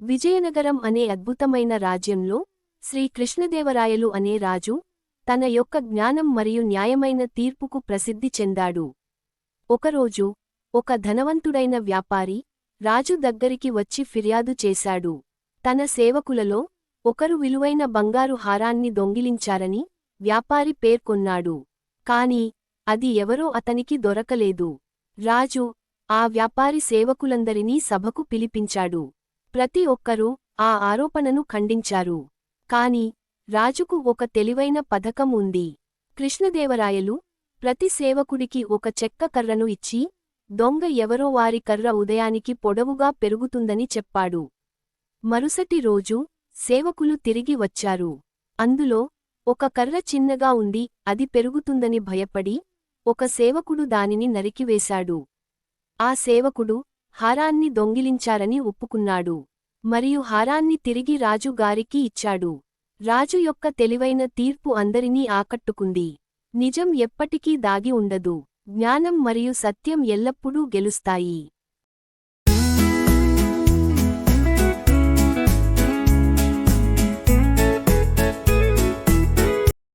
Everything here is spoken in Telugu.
విజయనగరం అనే అద్భుతమైన రాజ్యంలో శ్రీకృష్ణదేవరాయలు అనే రాజు తన యొక్క జ్ఞానం మరియు న్యాయమైన తీర్పుకు ప్రసిద్ధి చెందాడు. ఒకరోజు ఒక ధనవంతుడైన వ్యాపారి రాజు దగ్గరికి వచ్చి ఫిర్యాదు చేశాడు. తన సేవకులలో ఒకరు విలువైన బంగారు హారాన్ని దొంగిలించారని వ్యాపారి పేర్కొన్నాడు. కాని అది ఎవరో అతనికి దొరకలేదు. రాజు ఆ వ్యాపారి సేవకులందరినీ సభకు పిలిపించాడు. ప్రతి ఒక్కరూ ఆ ఆరోపణను ఖండించారు. కాని రాజుకు ఒక తెలివైన పథకం ఉంది. కృష్ణదేవరాయలు ప్రతి సేవకుడికి ఒక చెక్క కర్రను ఇచ్చి, దొంగ ఎవరో వారి కర్ర ఉదయానికి పొడవుగా పెరుగుతుందని చెప్పాడు. మరుసటి రోజు సేవకులు తిరిగి వచ్చారు. అందులో ఒక కర్ర చిన్నగా ఉంది, అది పెరుగుతుందని భయపడి ఒక సేవకుడు దానిని నరికివేశాడు. ఆ సేవకుడు హారాన్ని దొంగిలించారని ఒప్పుకున్నాడు. మరియు హారాన్ని తిరిగి రాజు గారికి ఇచ్చాడు. రాజు యొక్క తెలివైన తీర్పు అందరినీ ఆకట్టుకుంది. నిజం ఎప్పటికీ దాగి ఉండదు. జ్ఞానం మరియు సత్యం ఎల్లప్పుడూ గెలుస్తాయి.